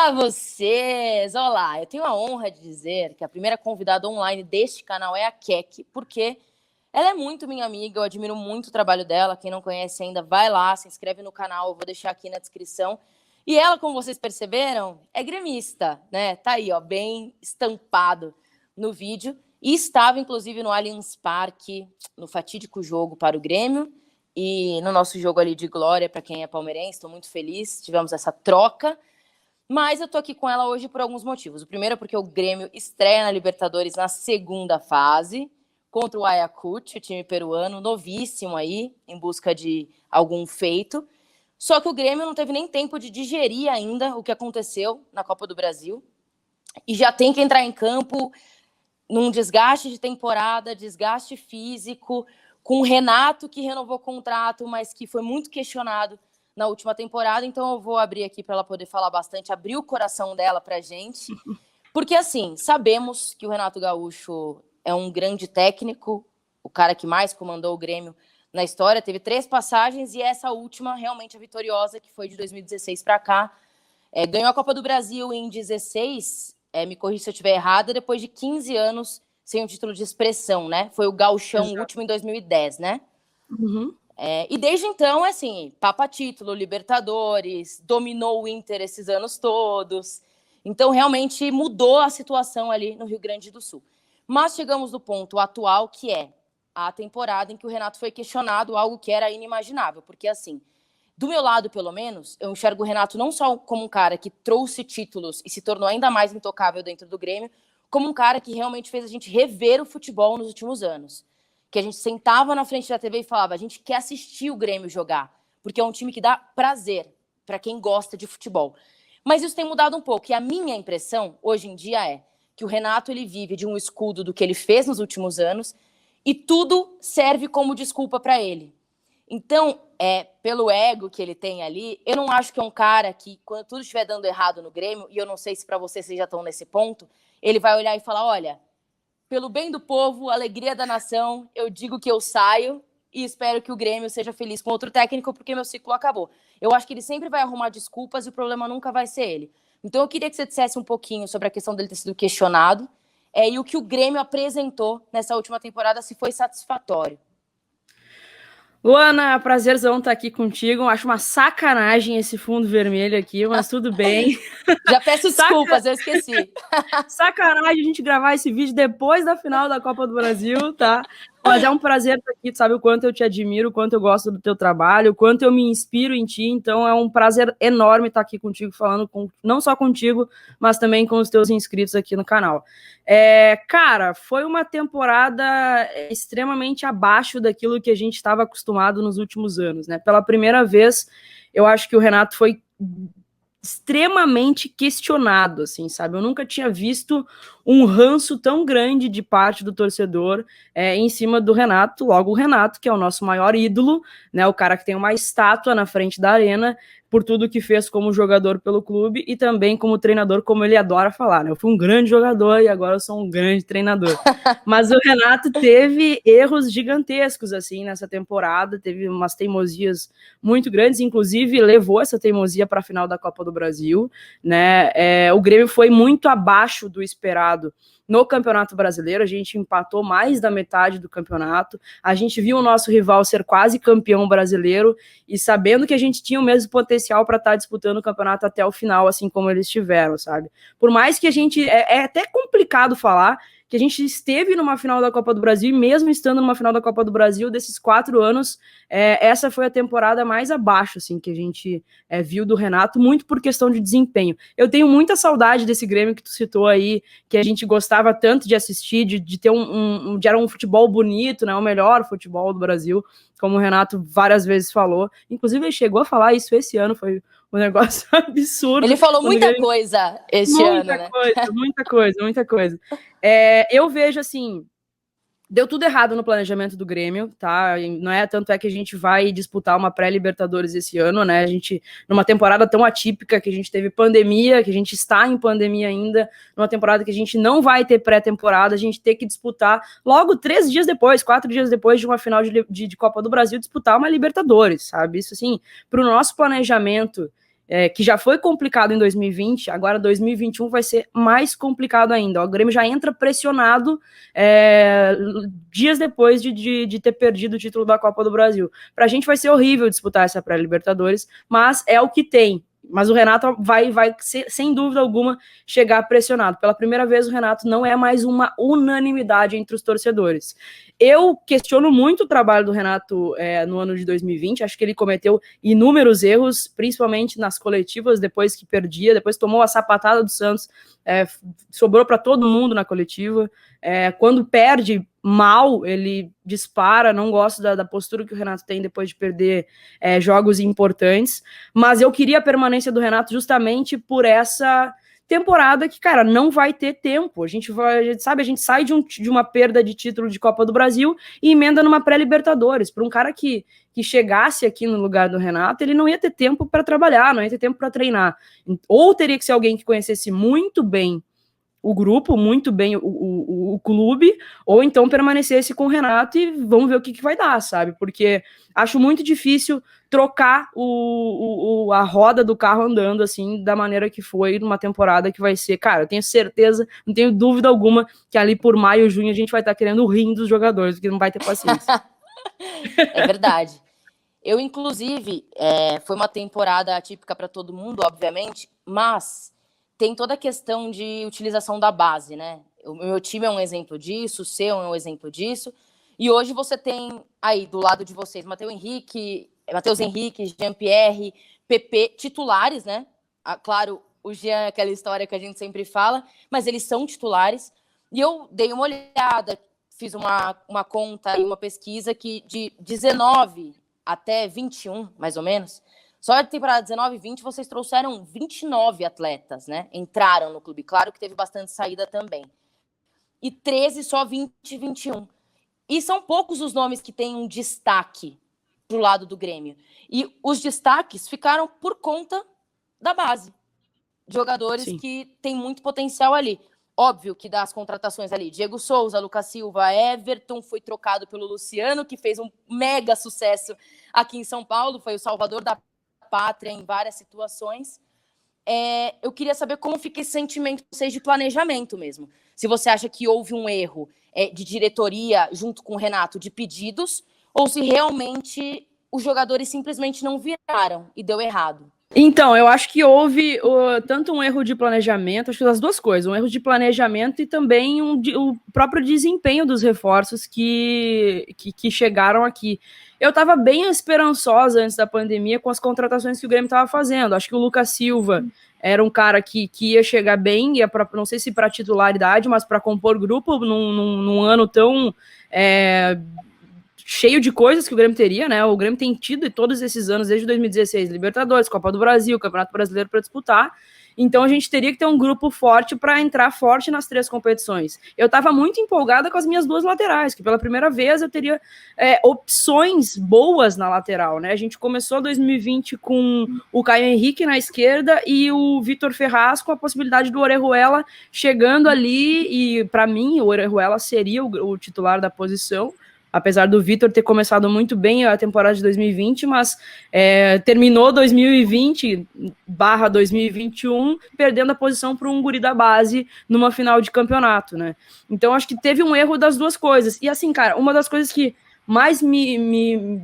Olá, vocês! Olá, eu tenho a honra de dizer que a primeira convidada online deste canal é a Keki, porque ela é muito minha amiga, eu admiro muito o trabalho dela. Quem não conhece ainda, vai lá, se inscreve no canal, eu vou deixar aqui na descrição. E ela, como vocês perceberam, é gremista, né? Tá aí, ó, bem estampado no vídeo. E estava, inclusive, no Allianz Parque, no fatídico jogo para o Grêmio. E no nosso jogo ali de glória, para quem é palmeirense, estou muito feliz, tivemos essa troca. Mas eu tô aqui com ela hoje por alguns motivos. O primeiro é porque o Grêmio estreia na Libertadores na segunda fase, contra o Ayacucho, o time peruano, novíssimo aí, em busca de algum feito. Só que o Grêmio não teve nem tempo de digerir ainda o que aconteceu na Copa do Brasil. E já tem que entrar em campo num desgaste de temporada, desgaste físico, com o Renato, que renovou o contrato, mas que foi muito questionado na última temporada. Então eu vou abrir aqui para ela poder falar bastante, abrir o coração dela para a gente. Porque, assim, sabemos que o Renato Gaúcho é um grande técnico, o cara que mais comandou o Grêmio na história. Teve 3 passagens e essa última, realmente a vitoriosa, que foi de 2016 para cá. Ganhou a Copa do Brasil em 16, me corrija se eu estiver errada, depois de 15 anos sem um título de expressão, né? Foi o Gauchão último em 2010, né? Uhum. E desde então, assim, papa título, Libertadores, dominou o Inter esses anos todos. Então, realmente mudou a situação ali no Rio Grande do Sul. Mas chegamos no ponto atual, que é a temporada em que o Renato foi questionado, algo que era inimaginável. Porque, assim, do meu lado, pelo menos, eu enxergo o Renato não só como um cara que trouxe títulos e se tornou ainda mais intocável dentro do Grêmio, como um cara que realmente fez a gente rever o futebol nos últimos anos. Que a gente sentava na frente da TV e falava, a gente quer assistir o Grêmio jogar, porque é um time que dá prazer para quem gosta de futebol. Mas isso tem mudado um pouco, e a minha impressão, hoje em dia, é que o Renato ele vive de um escudo do que ele fez nos últimos anos, e tudo serve como desculpa para ele. Então, pelo ego que ele tem ali, eu não acho que é um cara que, quando tudo estiver dando errado no Grêmio, e eu não sei se para vocês já estão nesse ponto, ele vai olhar e falar, olha, pelo bem do povo, alegria da nação, eu digo que eu saio e espero que o Grêmio seja feliz com outro técnico, porque meu ciclo acabou. Eu acho que ele sempre vai arrumar desculpas e o problema nunca vai ser ele. Então eu queria que você dissesse um pouquinho sobre a questão dele ter sido questionado e o que o Grêmio apresentou nessa última temporada, se foi satisfatório. Luana, prazerzão estar aqui contigo. Acho uma sacanagem esse fundo vermelho aqui, mas tudo bem. Já peço desculpas, eu esqueci. Sacanagem a gente gravar esse vídeo depois da final da Copa do Brasil, tá? Mas é um prazer estar aqui, tu sabe o quanto eu te admiro, o quanto eu gosto do teu trabalho, o quanto eu me inspiro em ti, então é um prazer enorme estar aqui contigo, falando não só contigo, mas também com os teus inscritos aqui no canal. Cara, foi uma temporada extremamente abaixo daquilo que a gente estava acostumado nos últimos anos, né? Pela primeira vez, eu acho que o Renato foi extremamente questionado, assim, sabe? Eu nunca tinha visto um ranço tão grande de parte do torcedor em cima do Renato, logo o Renato, que é o nosso maior ídolo, né? O cara que tem uma estátua na frente da arena por tudo que fez como jogador pelo clube e também como treinador, como ele adora falar, né? Eu fui um grande jogador e agora eu sou um grande treinador. Mas o Renato teve erros gigantescos, assim, nessa temporada, teve umas teimosias muito grandes, inclusive levou essa teimosia para a final da Copa do Brasil, né? O Grêmio foi muito abaixo do esperado no Campeonato Brasileiro, a gente empatou mais da metade do campeonato, a gente viu o nosso rival ser quase campeão brasileiro e sabendo que a gente tinha o mesmo potencial para estar disputando o campeonato até o final, assim como eles tiveram, sabe? Por mais que a gente... É até complicado falar que a gente esteve numa final da Copa do Brasil, e mesmo estando numa final da Copa do Brasil, desses 4 anos, essa foi a temporada mais abaixo, assim, que a gente viu do Renato, muito por questão de desempenho. Eu tenho muita saudade desse Grêmio que tu citou aí, que a gente gostava tanto de assistir, de ter era um futebol bonito, né, o melhor futebol do Brasil, como o Renato várias vezes falou. Inclusive, ele chegou a falar isso esse ano, foi um negócio absurdo. Ele falou muita coisa este ano, né? Muita coisa. Eu vejo, assim, deu tudo errado no planejamento do Grêmio, tá? Não é tanto que a gente vai disputar uma pré-Libertadores esse ano, né? A gente, numa temporada tão atípica, que a gente teve pandemia, que a gente está em pandemia ainda, numa temporada que a gente não vai ter pré-temporada, a gente tem que disputar logo 3 dias depois, 4 dias depois de uma final de Copa do Brasil, disputar uma Libertadores, sabe? Isso, assim, para o nosso planejamento que já foi complicado em 2020, agora 2021 vai ser mais complicado ainda. O Grêmio já entra pressionado dias depois de ter perdido o título da Copa do Brasil. Pra gente vai ser horrível disputar essa pré-Libertadores, mas é o que tem. Mas o Renato vai sem dúvida alguma, chegar pressionado. Pela primeira vez, o Renato não é mais uma unanimidade entre os torcedores. Eu questiono muito o trabalho do Renato no ano de 2020. Acho que ele cometeu inúmeros erros, principalmente nas coletivas, depois que perdia, depois tomou a sapatada do Santos, sobrou para todo mundo na coletiva. Quando perde mal, ele dispara. Não gosto da postura que o Renato tem depois de perder jogos importantes, mas eu queria a permanência do Renato justamente por essa temporada que, cara, não vai ter tempo. A gente sai de uma perda de título de Copa do Brasil e emenda numa pré-Libertadores. Para um cara que chegasse aqui no lugar do Renato, ele não ia ter tempo para trabalhar, não ia ter tempo para treinar. Ou teria que ser alguém que conhecesse muito bem o grupo, muito bem o clube, ou então permanecesse com o Renato e vamos ver o que vai dar, sabe? Porque acho muito difícil trocar a roda do carro andando, assim, da maneira que foi numa temporada que vai ser, cara, eu tenho certeza, não tenho dúvida alguma, que ali por maio, junho, a gente vai estar querendo o rim dos jogadores, porque não vai ter paciência. É verdade. Eu, inclusive, foi uma temporada atípica para todo mundo, obviamente, mas tem toda a questão de utilização da base, né? O meu time é um exemplo disso, o seu é um exemplo disso. E hoje você tem aí, do lado de vocês, Matheus Henrique, Jean-Pierre, PP, titulares, né? Claro, o Jean é aquela história que a gente sempre fala, mas eles são titulares. E eu dei uma olhada, fiz uma conta e uma pesquisa que de 19 até 21, mais ou menos, só a temporada 19 e 20, vocês trouxeram 29 atletas, né? Entraram no clube. Claro que teve bastante saída também. E 13 só 20 e 21. E são poucos os nomes que têm um destaque pro lado do Grêmio. E os destaques ficaram por conta da base. Jogadores Sim. que têm muito potencial ali. Óbvio que das contratações ali, Diego Souza, Lucas Silva, Everton, foi trocado pelo Luciano, que fez um mega sucesso aqui em São Paulo, foi o salvador da pátria em várias situações. Eu queria saber como fica esse sentimento de vocês de planejamento mesmo. Se você acha que houve um erro de diretoria junto com o Renato de pedidos, ou se realmente os jogadores simplesmente não viraram e deu errado. Então, eu acho que houve tanto um erro de planejamento, acho que as duas coisas, um erro de planejamento e também o próprio desempenho dos reforços que chegaram aqui. Eu estava bem esperançosa antes da pandemia com as contratações que o Grêmio estava fazendo. Acho que o Lucas Silva era um cara que ia chegar bem, não sei se para titularidade, mas para compor grupo num ano tão cheio de coisas que o Grêmio teria, né? O Grêmio tem tido todos esses anos, desde 2016, Libertadores, Copa do Brasil, Campeonato Brasileiro para disputar. Então a gente teria que ter um grupo forte para entrar forte nas 3 competições. Eu estava muito empolgada com as minhas 2 laterais, que pela primeira vez eu teria opções boas na lateral, né? A gente começou 2020 com o Caio Henrique na esquerda e o Vitor Ferraz com a possibilidade do Orejuela chegando ali, e para mim o Orejuela seria o titular da posição. Apesar do Vitor ter começado muito bem a temporada de 2020, mas terminou 2020/2021 perdendo a posição para um guri da base numa final de campeonato, né? Então acho que teve um erro das duas coisas. E assim, cara, uma das coisas que mais me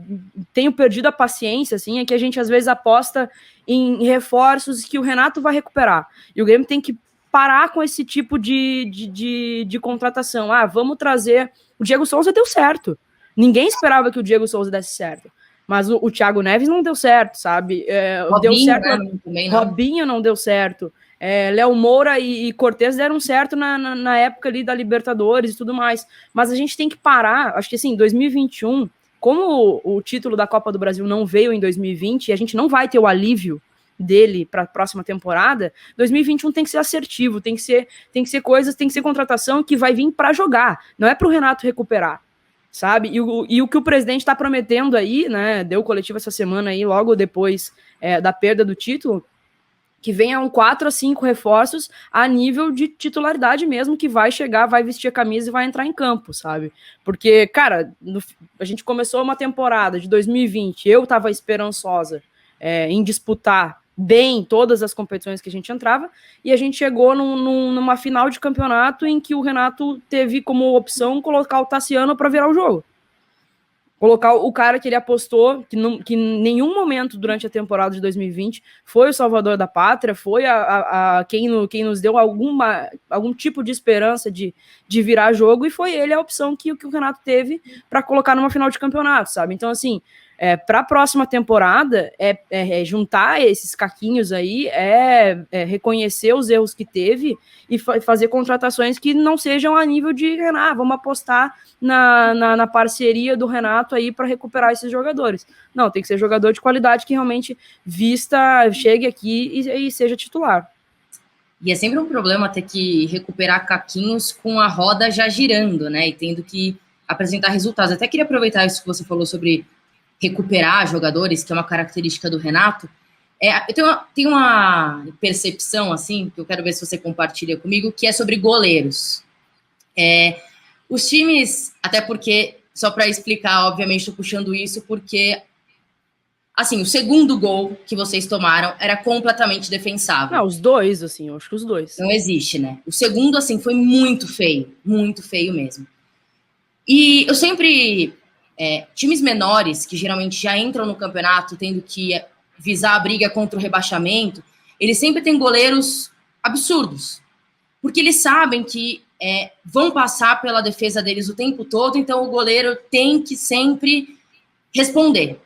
tenho perdido a paciência, assim, é que a gente às vezes aposta em reforços que o Renato vai recuperar. E o Grêmio tem que parar com esse tipo de contratação. Vamos trazer... O Diego Souza deu certo. Ninguém esperava que o Diego Souza desse certo. Mas o Thiago Neves não deu certo, sabe? Robinho, deu certo. Também não. Robinho não deu certo. Léo Moura e Cortez deram certo na época ali da Libertadores e tudo mais. Mas a gente tem que parar. Acho que assim, 2021, como o título da Copa do Brasil não veio em 2020, e a gente não vai ter o alívio dele para a próxima temporada, 2021 tem que ser assertivo, tem que ser coisas, tem que ser contratação que vai vir para jogar, não é para o Renato recuperar, sabe? E o que o presidente está prometendo aí, né, deu coletivo essa semana aí, logo depois da perda do título, que venham 4 a 5 reforços a nível de titularidade mesmo, que vai chegar, vai vestir a camisa e vai entrar em campo, sabe? Porque, cara, a gente começou uma temporada de 2020, eu estava esperançosa em disputar bem todas as competições que a gente entrava, e a gente chegou numa final de campeonato em que o Renato teve como opção colocar o Tassiano para virar o jogo. Colocar o cara que ele apostou, que em nenhum momento durante a temporada de 2020 foi o salvador da pátria, foi quem nos deu algum tipo de esperança de virar jogo, e foi ele a opção que o Renato teve para colocar numa final de campeonato, sabe? Então, assim, para a próxima temporada, juntar esses caquinhos aí, reconhecer os erros que teve e fazer contratações que não sejam a nível de Renato, vamos apostar na parceria do Renato aí para recuperar esses jogadores. Não, tem que ser jogador de qualidade que realmente chegue aqui e seja titular. E é sempre um problema ter que recuperar caquinhos com a roda já girando, né? E tendo que apresentar resultados. Até queria aproveitar isso que você falou sobre recuperar jogadores, que é uma característica do Renato. Eu tenho uma percepção, assim, que eu quero ver se você compartilha comigo, que é sobre goleiros. Os times, até porque, só para explicar, obviamente estou puxando isso, porque, assim, o segundo gol que vocês tomaram era completamente defensável. Não, os dois, assim, eu acho que os dois. Não existe, né? O segundo, assim, foi muito feio mesmo. E eu sempre... times menores, que geralmente já entram no campeonato tendo que visar a briga contra o rebaixamento, eles sempre têm goleiros absurdos. Porque eles sabem que vão passar pela defesa deles o tempo todo, então o goleiro tem que sempre responder.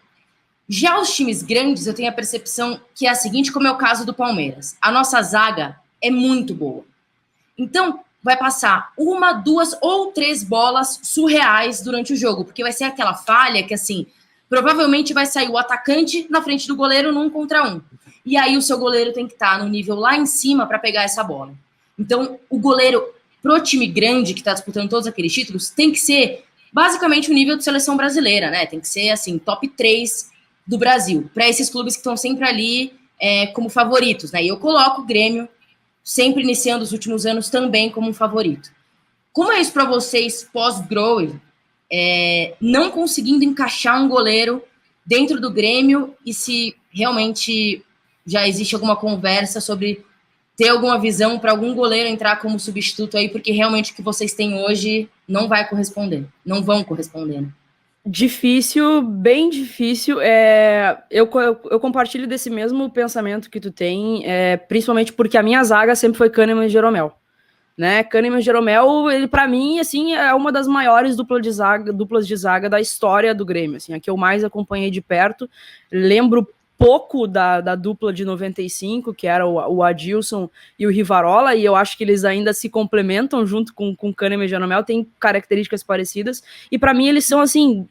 Já os times grandes, eu tenho a percepção que é a seguinte, como é o caso do Palmeiras. A nossa zaga é muito boa. Então, vai passar 1, 2 ou 3 bolas surreais durante o jogo, porque vai ser aquela falha que, assim, provavelmente vai sair o atacante na frente do goleiro num contra um. E aí o seu goleiro tem que estar no nível lá em cima para pegar essa bola. Então, o goleiro pro time grande que está disputando todos aqueles títulos tem que ser basicamente o nível de seleção brasileira, né? Tem que ser, assim, top 3 do Brasil, para esses clubes que estão sempre ali como favoritos, né? E eu coloco o Grêmio sempre iniciando os últimos anos também como um favorito. Como é isso para vocês pós-Growing, não conseguindo encaixar um goleiro dentro do Grêmio e se realmente já existe alguma conversa sobre ter alguma visão para algum goleiro entrar como substituto aí, porque realmente o que vocês têm hoje não vai corresponder, não vão corresponder, né? Difícil, bem difícil. Eu compartilho desse mesmo pensamento que tu tem, principalmente porque a minha zaga sempre foi Kahneman e Jeromel. Né? Kahneman e Jeromel, ele para mim, assim, é uma das maiores duplas de zaga da história do Grêmio, assim, a que eu mais acompanhei de perto. Lembro pouco da dupla de 95, que era o Adilson e o Rivarola, e eu acho que eles ainda se complementam junto com Kahneman e Jeromel, tem características parecidas, e para mim eles são, assim,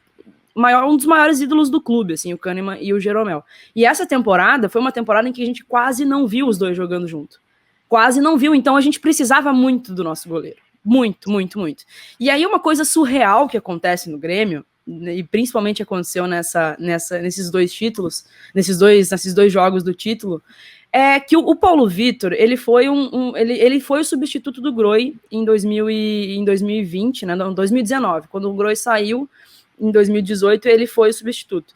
um dos maiores ídolos do clube, assim, o Kahneman e o Jeromel. E essa temporada foi uma temporada em que a gente quase não viu os dois jogando junto. Quase não viu, então a gente precisava muito do nosso goleiro. Muito, muito, muito. E aí uma coisa surreal que acontece no Grêmio, e principalmente aconteceu nesses dois títulos, nesses dois jogos do título, é que o Paulo Vitor, ele foi ele foi o substituto do Groi em 2020, né, não, 2019, quando o Groi saiu em 2018, ele foi o substituto.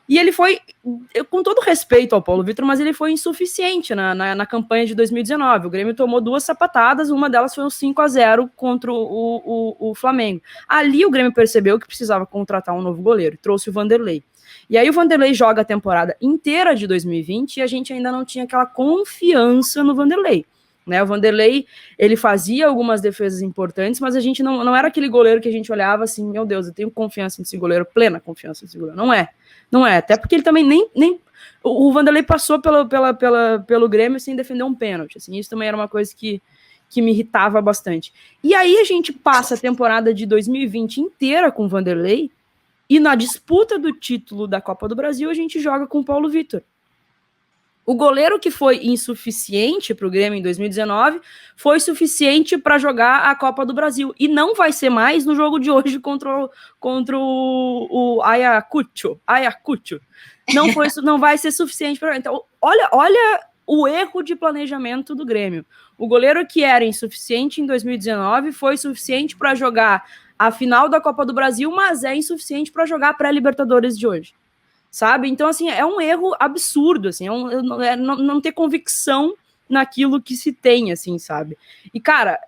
E ele foi, com todo respeito ao Paulo Vitor, mas ele foi insuficiente na campanha de 2019. O Grêmio tomou 2 sapatadas, uma delas foi um 5-0 contra o Flamengo. Ali o Grêmio percebeu que precisava contratar um novo goleiro, trouxe o Vanderlei. E aí o Vanderlei joga a temporada inteira de 2020 e a gente ainda não tinha aquela confiança no Vanderlei. Né, o Vanderlei, ele fazia algumas defesas importantes, mas a gente não era aquele goleiro que a gente olhava assim, meu Deus, eu tenho confiança nesse goleiro, plena confiança nesse goleiro. Não é, até porque ele também nem o Vanderlei passou pelo Grêmio sem defender um pênalti, assim, isso também era uma coisa que me irritava bastante. E aí a gente passa a temporada de 2020 inteira com o Vanderlei, e na disputa do título da Copa do Brasil a gente joga com o Paulo Vitor. O goleiro que foi insuficiente para o Grêmio em 2019 foi suficiente para jogar a Copa do Brasil. E não vai ser mais no jogo de hoje contra o Ayacucho. Não vai ser suficiente para. Então, olha o erro de planejamento do Grêmio. O goleiro que era insuficiente em 2019 foi suficiente para jogar a final da Copa do Brasil, mas é insuficiente para jogar a pré-Libertadores de hoje. sabe? Então, assim, é um erro absurdo, assim, não ter convicção naquilo que se tem, assim, sabe? E, cara,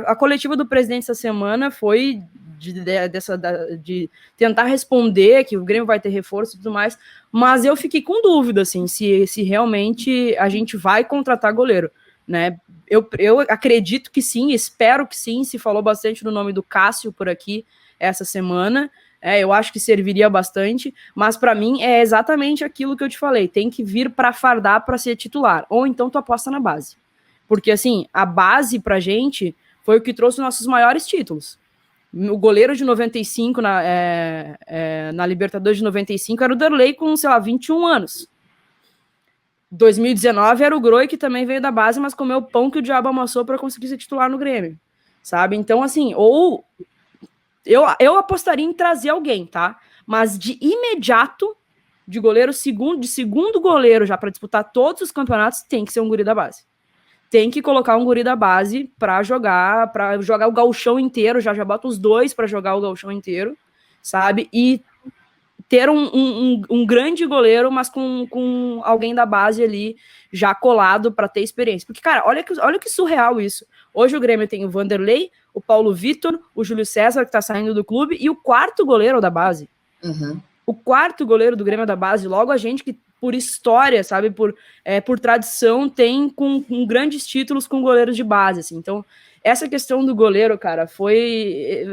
a coletiva do presidente essa semana foi de tentar responder que o Grêmio vai ter reforço e tudo mais, mas eu fiquei com dúvida, assim, se realmente a gente vai contratar goleiro, né? Eu acredito que sim, espero que sim, se falou bastante do nome do Cássio por aqui essa semana, eu acho que serviria bastante, mas para mim é exatamente aquilo que eu te falei, tem que vir para fardar para ser titular, ou então tu aposta na base. Porque, assim, a base pra gente foi o que trouxe nossos maiores títulos. O goleiro de 95 na Libertadores de 95 era o Derlei com, sei lá, 21 anos. 2019 era o Groi, que também veio da base, mas comeu o pão que o diabo amassou para conseguir ser titular no Grêmio, sabe? Então, assim, ou eu apostaria em trazer alguém, tá? Mas de imediato, de goleiro de segundo goleiro já para disputar todos os campeonatos, tem que ser um guri da base. Tem que colocar um guri da base para jogar o gauchão inteiro, já bota os dois para jogar o gauchão inteiro, sabe? E ter um grande goleiro, mas com alguém da base ali já colado para ter experiência. Porque, cara, olha que surreal isso. Hoje o Grêmio tem o Vanderlei, o Paulo Vitor, o Júlio César, que tá saindo do clube, e o quarto goleiro da base. Uhum. O quarto goleiro do Grêmio da base, logo a gente que, por história, sabe, por tradição, tem com grandes títulos com goleiros de base, assim. Então, essa questão do goleiro, cara,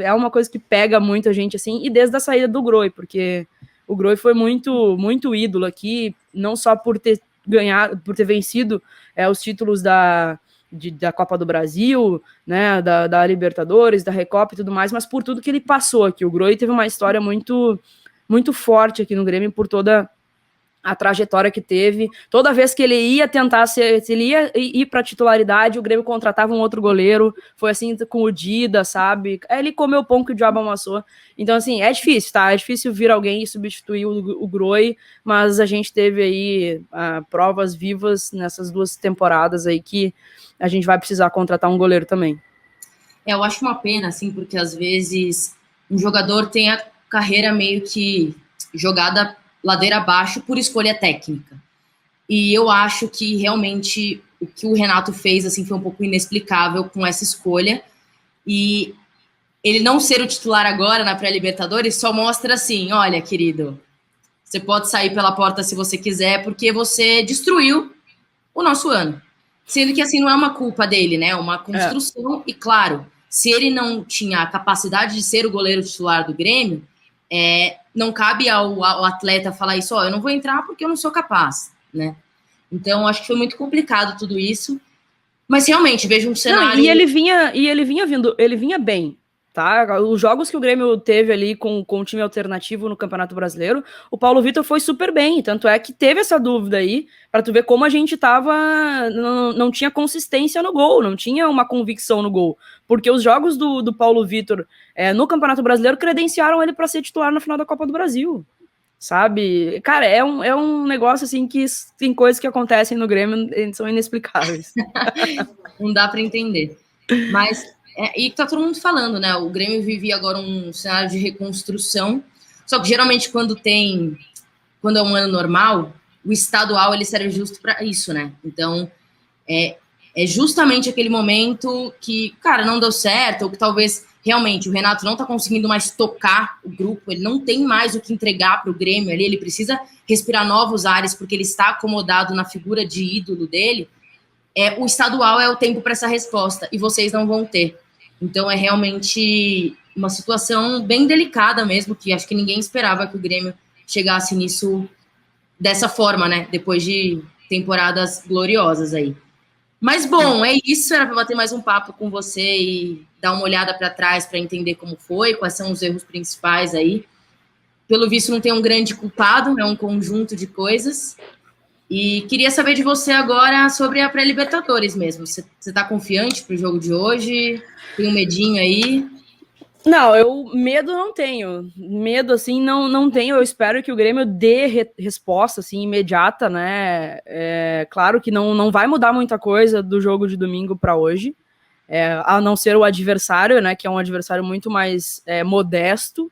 é uma coisa que pega muito a gente, assim, e desde a saída do Groi, porque o Groi foi muito, muito ídolo aqui, não só por ter ganhado, por ter vencido os títulos da Copa do Brasil, né, da Libertadores, da Recopa e tudo mais, mas por tudo que ele passou aqui. O Groi teve uma história muito, muito forte aqui no Grêmio por toda a trajetória que teve. Toda vez que ele ia tentar se ele ia ir para titularidade, o Grêmio contratava um outro goleiro. Foi assim com o Dida, sabe? Ele comeu o pão que o diabo amassou. Então, assim, é difícil, tá? É difícil vir alguém e substituir o Groi, mas a gente teve aí provas vivas nessas 2 temporadas aí que a gente vai precisar contratar um goleiro também. Eu acho uma pena, assim, porque às vezes um jogador tem a carreira meio que jogada ladeira abaixo por escolha técnica. E eu acho que realmente o que o Renato fez assim foi um pouco inexplicável com essa escolha. E ele não ser o titular agora na pré-Libertadores só mostra assim, olha, querido, você pode sair pela porta se você quiser, porque você destruiu o nosso ano. Sendo que assim não é uma culpa dele, né? É uma construção. E claro, se ele não tinha a capacidade de ser o goleiro titular do Grêmio, não cabe ao atleta falar isso, eu não vou entrar porque eu não sou capaz, né? Então, acho que foi muito complicado tudo isso. Mas realmente, vejo um cenário... Não, e ele vinha bem, tá? Os jogos que o Grêmio teve ali com o time alternativo no Campeonato Brasileiro, o Paulo Vitor foi super bem, tanto é que teve essa dúvida aí, para tu ver como a gente não tinha consistência no gol, não tinha uma convicção no gol, porque os jogos do Paulo Vitor no Campeonato Brasileiro credenciaram ele para ser titular na final da Copa do Brasil, sabe? Cara, é um negócio assim que tem coisas que acontecem no Grêmio e são inexplicáveis. Não dá para entender. Mas e tá todo mundo falando, né? O Grêmio vivia agora um cenário de reconstrução. Só que geralmente quando é um ano normal, o estadual ele serve justo para isso, né? Então é justamente aquele momento que, cara, não deu certo, ou que talvez realmente o Renato não tá conseguindo mais tocar o grupo, ele não tem mais o que entregar para o Grêmio ali, ele precisa respirar novos ares porque ele está acomodado na figura de ídolo dele. O estadual é o tempo para essa resposta e vocês não vão ter. Então é realmente uma situação bem delicada mesmo, que acho que ninguém esperava que o Grêmio chegasse nisso dessa forma, né? Depois de temporadas gloriosas aí. Mas bom, é isso, era para bater mais um papo com você e dar uma olhada para trás para entender como foi, quais são os erros principais aí. Pelo visto não tem um grande culpado, é um conjunto de coisas. E queria saber de você agora sobre a pré-Libertadores mesmo. Você tá confiante pro jogo de hoje? Tem um medinho aí? Não, medo não tenho. Medo, assim, não tenho. Eu espero que o Grêmio dê resposta, assim, imediata, né? Claro que não vai mudar muita coisa do jogo de domingo para hoje, a não ser o adversário, né? Que é um adversário muito mais modesto.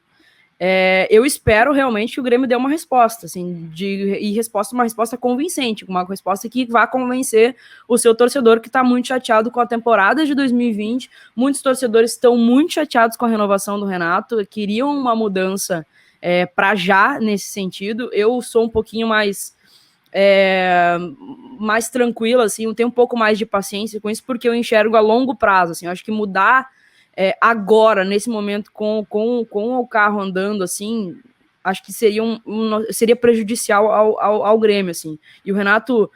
eu espero realmente que o Grêmio dê uma resposta, assim, uma resposta convincente, uma resposta que vá convencer o seu torcedor que está muito chateado com a temporada de 2020. Muitos torcedores estão muito chateados com a renovação do Renato, queriam uma mudança para já nesse sentido. Eu sou um pouquinho mais tranquila, assim, eu tenho um pouco mais de paciência com isso, porque eu enxergo a longo prazo, assim, eu acho que mudar agora, nesse momento, com o carro andando, assim, acho que seria prejudicial ao Grêmio, assim. E o Renato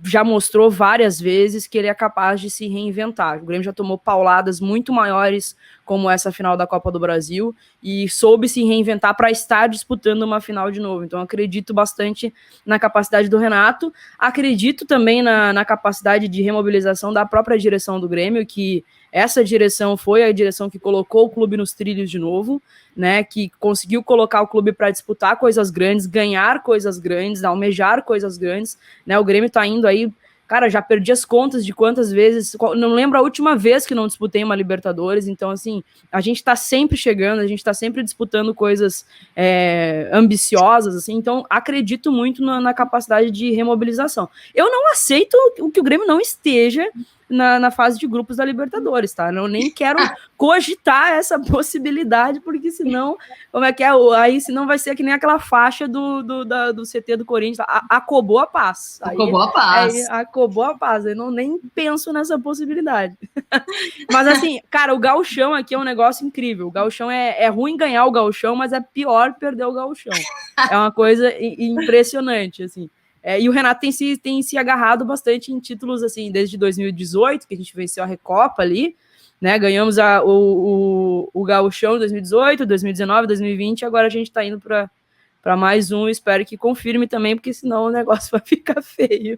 já mostrou várias vezes que ele é capaz de se reinventar. O Grêmio já tomou pauladas muito maiores, como essa final da Copa do Brasil, e soube se reinventar para estar disputando uma final de novo. Então, acredito bastante na capacidade do Renato, acredito também na capacidade de remobilização da própria direção do Grêmio, que essa direção foi a direção que colocou o clube nos trilhos de novo, né, que conseguiu colocar o clube para disputar coisas grandes, ganhar coisas grandes, almejar coisas grandes, né, o Grêmio tá indo aí, cara, já perdi as contas de quantas vezes, não lembro a última vez que não disputei uma Libertadores, então, assim, a gente tá sempre chegando, a gente tá sempre disputando coisas ambiciosas, assim, então acredito muito na capacidade de remobilização. Eu não aceito que o Grêmio não esteja na fase de grupos da Libertadores, tá? Eu nem quero cogitar essa possibilidade, porque senão, como é que é? Aí senão vai ser que nem aquela faixa do CT do Corinthians, acobou a paz. Acobou a paz. Acobou a paz, eu nem penso nessa possibilidade. Mas assim, cara, o gauchão aqui é um negócio incrível. O gauchão é ruim ganhar o gauchão, mas é pior perder o gauchão. É uma coisa impressionante, assim. E o Renato tem se agarrado bastante em títulos, assim, desde 2018, que a gente venceu a Recopa ali, né? Ganhamos o Gauchão em 2018, 2019, 2020, agora a gente tá indo para mais um. Espero que confirme também, porque senão o negócio vai ficar feio.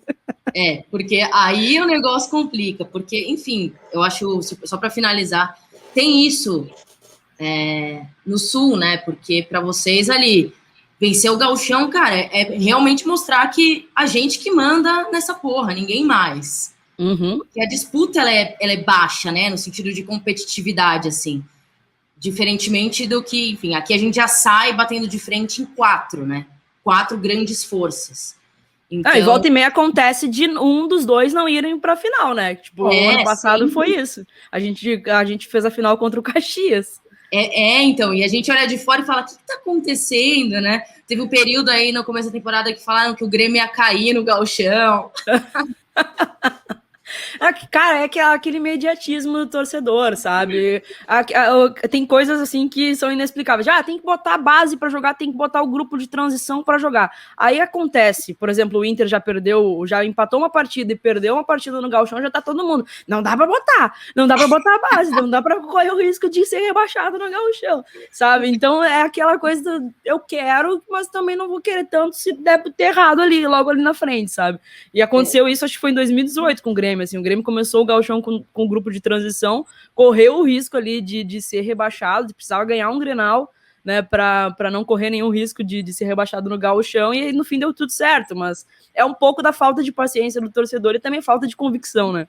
Porque aí o negócio complica, porque, enfim, eu acho, só para finalizar, tem isso no Sul, né? Porque para vocês ali vencer o gauchão, cara, é realmente mostrar que a gente que manda nessa porra, ninguém mais. Uhum. E a disputa, ela é baixa, né? No sentido de competitividade, assim. Diferentemente do que, enfim, aqui a gente já sai batendo de frente em 4, né? 4 grandes forças. Então... e volta e meia acontece de um dos dois não irem pra final, né? Tipo, o ano passado sim. Foi isso. A gente fez a final contra o Caxias. Então, e a gente olha de fora e fala, o que tá acontecendo, né? Teve um período aí no começo da temporada que falaram que o Grêmio ia cair no gauchão. Cara, aquele imediatismo do torcedor, sabe? Tem coisas assim que são inexplicáveis. Tem que botar a base para jogar, tem que botar o grupo de transição para jogar. Aí acontece, por exemplo, o Inter já empatou uma partida e perdeu uma partida no gauchão, já tá todo mundo. Não dá para botar a base, não dá para correr o risco de ser rebaixado no gauchão, sabe? Então é aquela coisa eu quero, mas também não vou querer tanto se der ter errado logo ali na frente, sabe? E aconteceu isso, acho que foi em 2018 com o Grêmio, assim, o Grêmio começou o gauchão com o grupo de transição, correu o risco ali de ser rebaixado, de precisar ganhar um Grenal, né, para não correr nenhum risco de ser rebaixado no gauchão, e no fim deu tudo certo, mas é um pouco da falta de paciência do torcedor e também falta de convicção, né?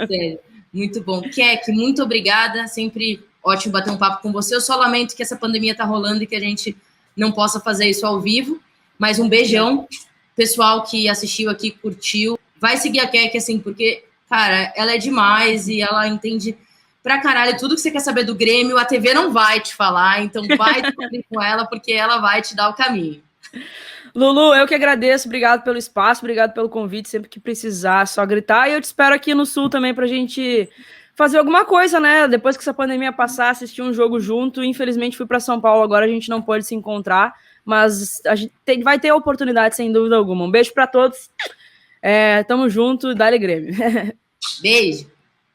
Sério, muito bom. Keck, muito obrigada, sempre ótimo bater um papo com você. Eu só lamento que essa pandemia tá rolando e que a gente não possa fazer isso ao vivo, mas um beijão, pessoal que assistiu aqui, curtiu. Vai seguir a Keck, assim, porque, cara, ela é demais e ela entende pra caralho tudo que você quer saber do Grêmio. A TV não vai te falar, então vai descobrir com ela, porque ela vai te dar o caminho. Lulu, eu que agradeço, obrigado pelo espaço, obrigado pelo convite, sempre que precisar, é só gritar. E eu te espero aqui no Sul também pra gente fazer alguma coisa, né? Depois que essa pandemia passar, assistir um jogo junto. Infelizmente fui pra São Paulo, agora a gente não pode se encontrar, mas a gente vai ter oportunidade, sem dúvida alguma. Um beijo pra todos. Tamo junto, dale Grêmio. Beijo.